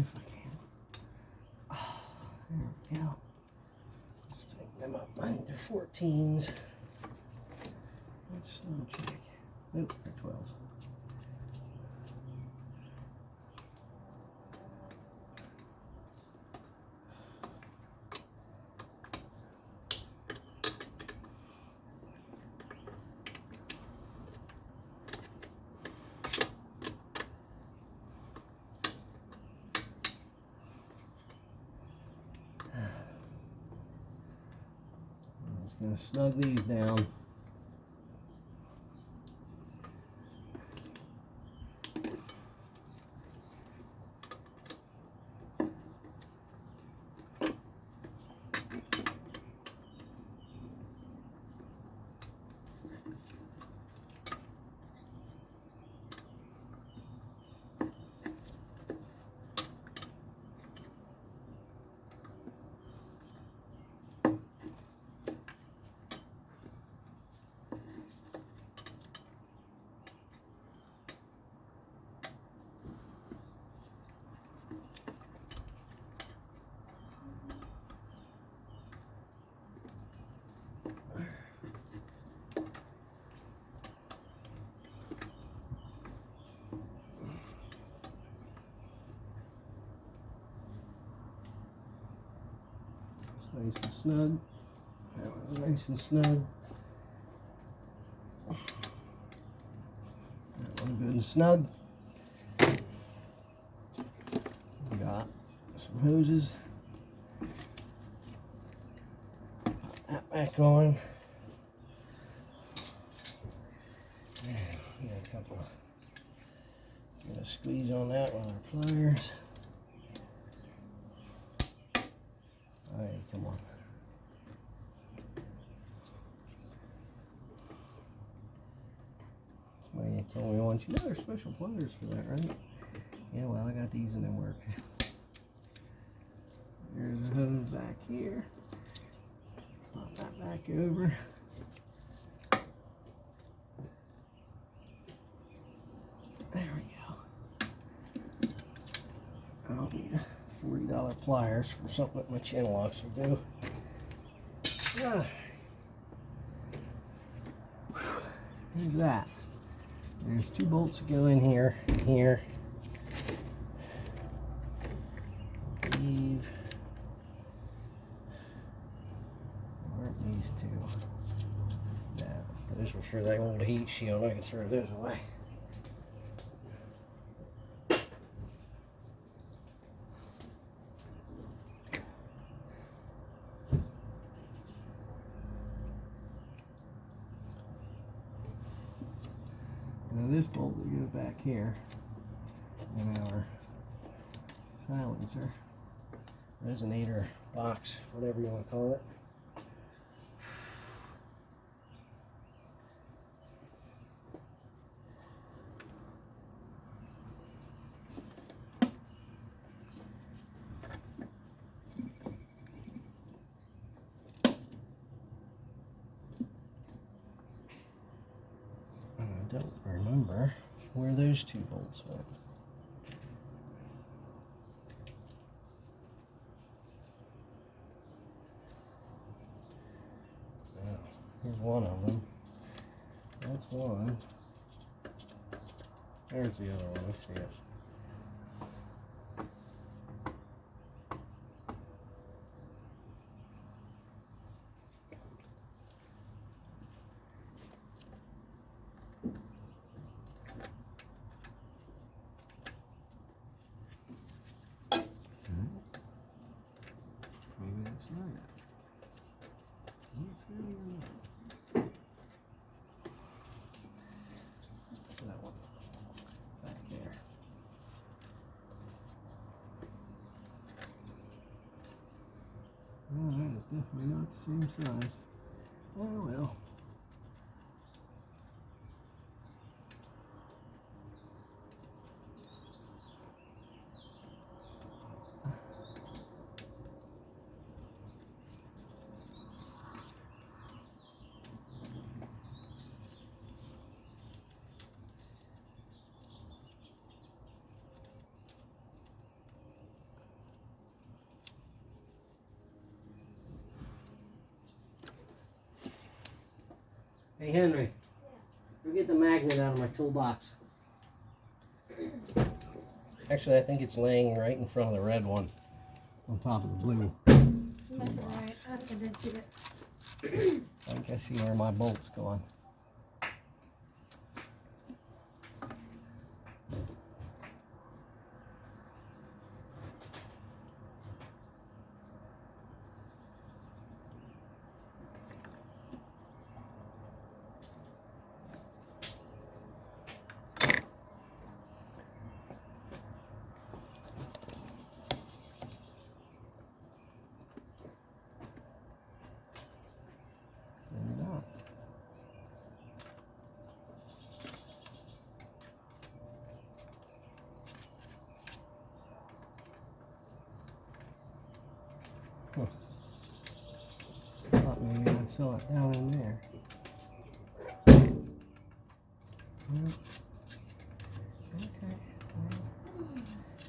If I can. Oh, there we go. Let's tighten them up. I think they're 14s. Let's slow check. Nope, they're 12s. I'm just going to snug these down. Nice and snug. That was nice and snug. That one good and snug. Got some hoses. Put that back on. And we got a couple of, get a squeeze on that with our pliers. Alright, come on. Somebody told me once, you know there's special pliers for that, right? Yeah, well, I got these and they work. There's a hose back here. Pop that back over. There we go. I don't need $40 pliers for something that my chin locks will do. Ah. There's that. There's 2 bolts that go in here and here. I believe. Aren't these 2? No, those were for the old heat shield. I can throw those away. Now this bolt will go back here in our silencer, resonator box, whatever you want to call it. I don't remember where those 2 bolts went. Oh, here's one of them. That's one. There's the other one. Let's see it. Maybe that's not it. That one back there. Oh, that is definitely not the same size. Oh well. Hey Henry, go get the magnet out of my toolbox. Actually, I think it's laying right in front of the red one, on top of the blue. Toolbox. I think I see where my bolt's going. Thought maybe I saw it down in there. Okay.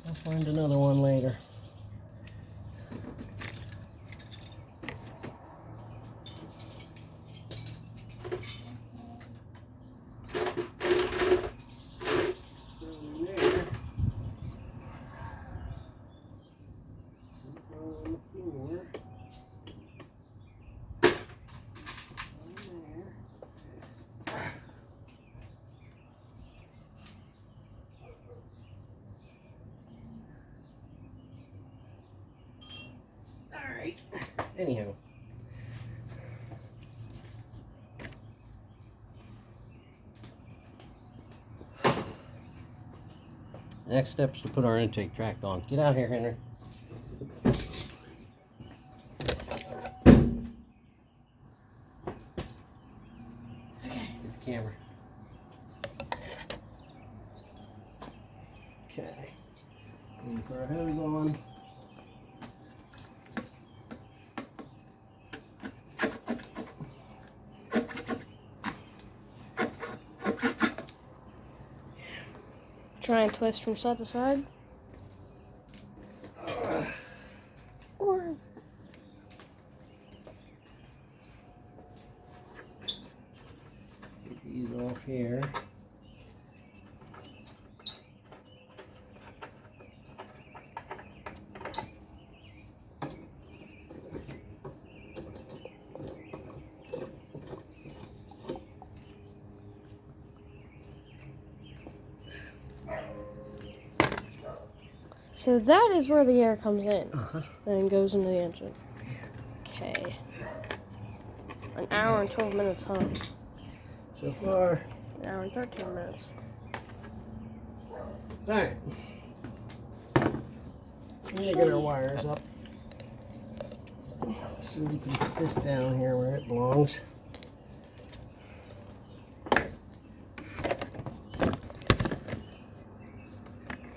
I'll find another one later. Anyhow. Next step is to put our intake tract on. Get out here, Henry. Okay. Get the camera. Okay. We put our hose on. Try and twist from side to side. Or get these off here. so that is where the air comes in Uh-huh. and goes into the engine. Okay. An hour and 12 minutes, huh? So far. An hour and 13 minutes. Alright. Let me get our wires up. So we can put this down here where it belongs.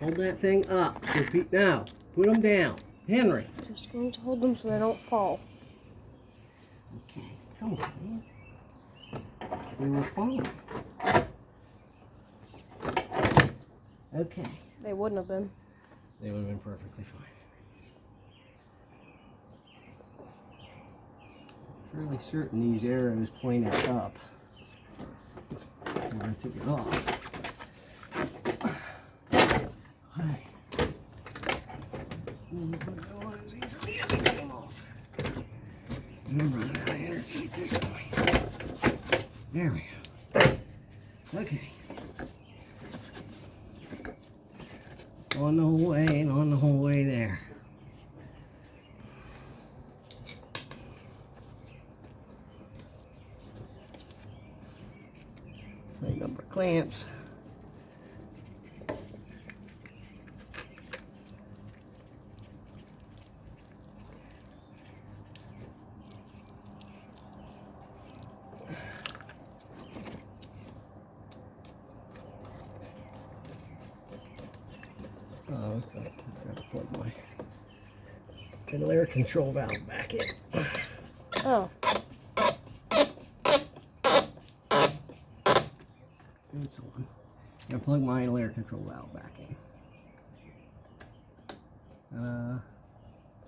Hold that thing up. So Pete, now, put them down. Henry. Just going to hold them so they don't fall. Okay, come on, man. They were falling. Okay. They wouldn't have been. They would have been perfectly fine. Fairly certain these arrows pointed up when I took it off. Hey. Put it on as easily as it came off. I'm running out of energy at this point. There we go. Okay. On the whole way and on the whole way there. Right number of clamps. Oh, okay. I've got to plug my air control valve back in. Oh. It's on. Gotta plug my air control valve back in.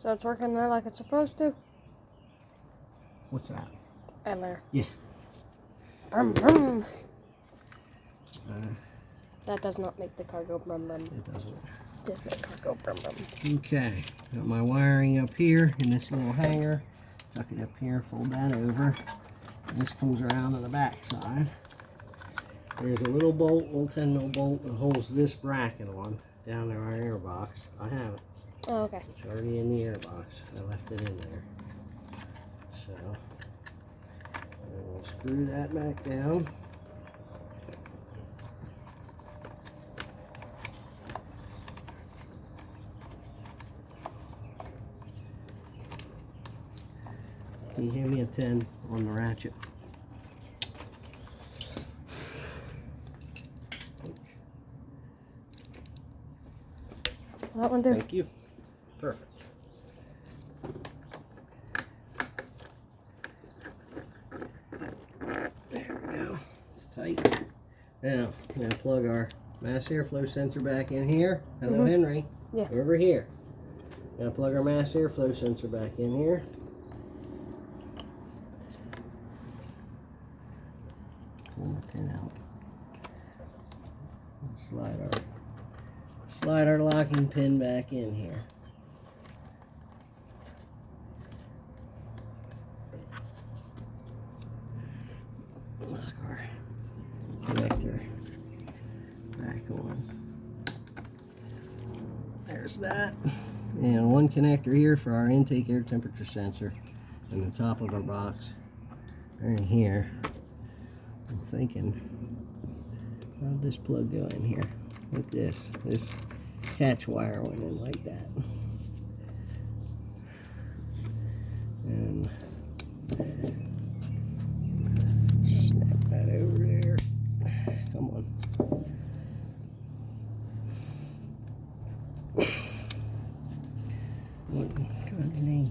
So it's working there like it's supposed to? What's that? Idler. Yeah. Brum, brum. That does not make the car go brum brum. It doesn't. It does make the car go brum brum. Okay. Got my wiring up here in this little hanger. Tuck it up here, fold that over. And this comes around to the back side. There's a little bolt, little 10 mil bolt that holds this bracket on down in our air box. I have it. Oh, okay. It's already in the air box. I left it in there. So, we'll screw that back down. Can you hand me a 10 on the ratchet? Will that one do? Thank you. Perfect. There we go. It's tight. Now, I'm going to plug our mass airflow sensor back in here. Hello, Henry. Yeah. Over here. Going to plug our mass airflow sensor back in here. Pull my pin out. And slide our locking pin back in here. Lock our connector back on. There's that. And one connector here for our intake air temperature sensor. and the top of our box are in here. I'm thinking, how'd this plug go in here? Like this. This catch wire went in like that. And snap that over there. Come on. What in God's name?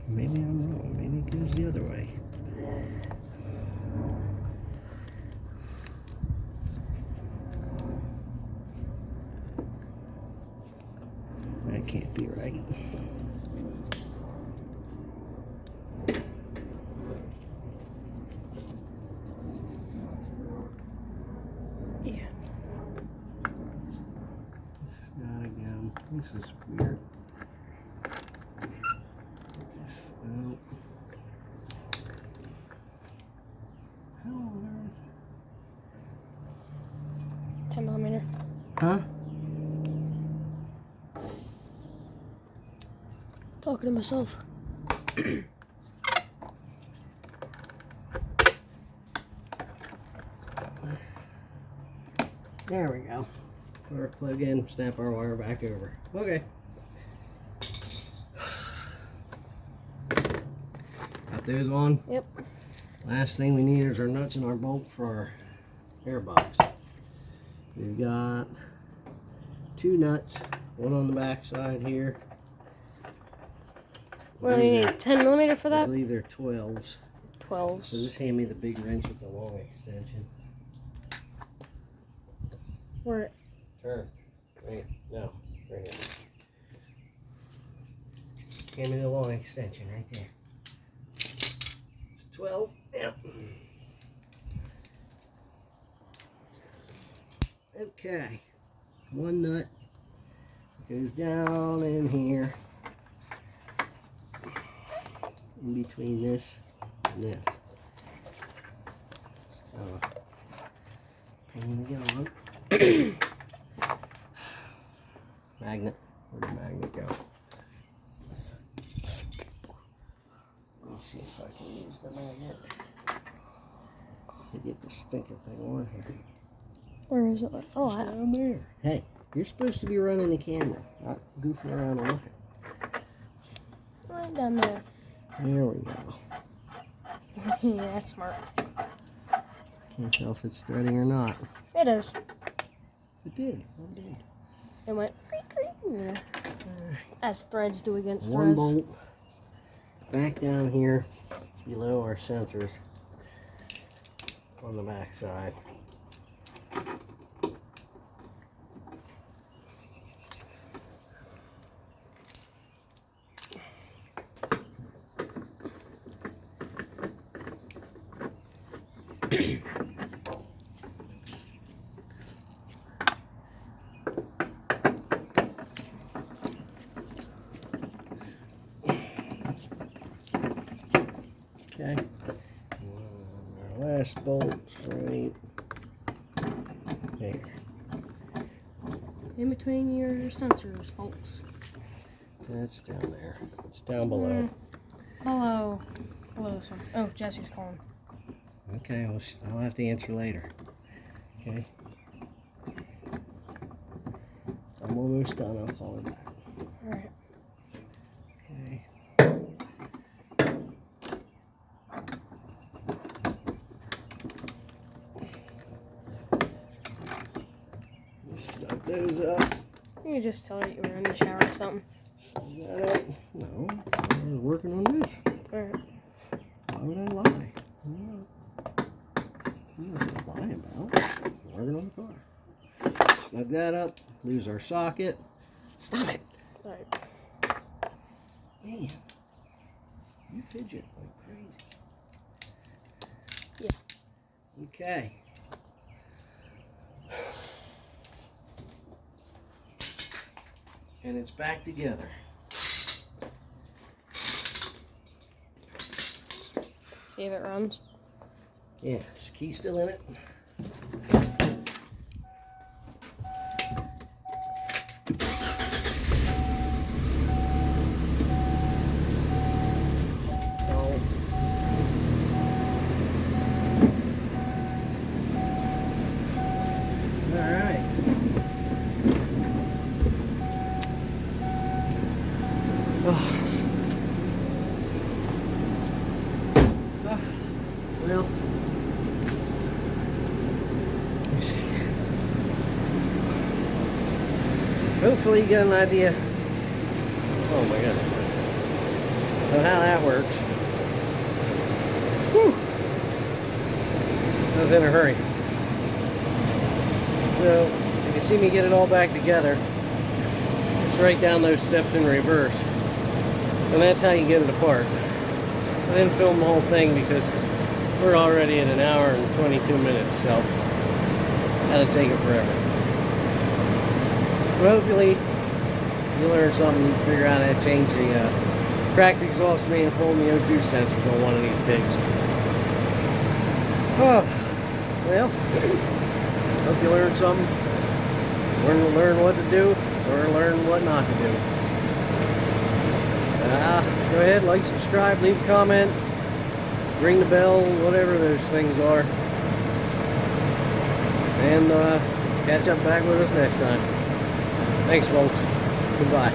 Maybe I'm wrong. Maybe it goes the other way. That can't be right. Yeah. This has gotta go. This is weird. No. How on earth? 10mm. Huh? Talking to myself. There we go. Put our plug in, snap our wire back over. Okay. Got those on? Yep. Last thing we need is our nuts and our bolt for our air box. We've got 2 nuts, one on the back side here. What do you need? 10mm for I that? believe they're 12s. 12s. So just hand me the big wrench with the long extension. Where? Turn. Right. No. Right here. Hand me the long extension right there. It's 12. Yep. Okay. One nut goes down in here. In between this and this. It's kind of a pain to get on. Magnet. Where'd the magnet go? Let me see if I can use the magnet to get the stinking thing on here. Where is it? Oh, It's down there. Hey, you're supposed to be running the camera, not goofing around and looking. right down there. There we go. Yeah, that's smart. Can't tell if it's threading or not. It is. It did. It did. It went creak, creak. Yeah. As threads do against One threads. bolt back down here below our sensors on the back side. Okay, our last bolt's right there. In between your sensors, folks. That's down there. It's down below. Below this one. Oh, Jesse's calling. Okay, well, I'll have to answer later. Okay. I'm almost done. I'll call it back. All right. Okay. Snug those up. You can just tell her you were in the shower or something. Is that it? No, I was working on this. All right. Why would I lie? I'm not lying about. Working on the car. Snug that up. Lose our socket. Stop it. All right. Man, you fidget like crazy. Yeah. Okay. And it's back together. See if it runs. Yeah, is the key still in it? Well, let me see. Hopefully you got an idea. Oh my god. Of how that works. Whew. I was in a hurry. So, you can see me get it all back together. Just right down those steps in reverse. And that's how you get it apart. I didn't film the whole thing because we're already at 1 hour and 22 minutes, so that'll take it forever. But hopefully you learn something, figure out how to change the cracked exhaust manifold and the O2 sensors on one of these pigs. Oh, well, hope you learned something. Learn what to do or learn what not to do. Go ahead, like, subscribe, leave a comment, ring the bell, whatever those things are. And catch up back with us next time. Thanks, folks. Goodbye.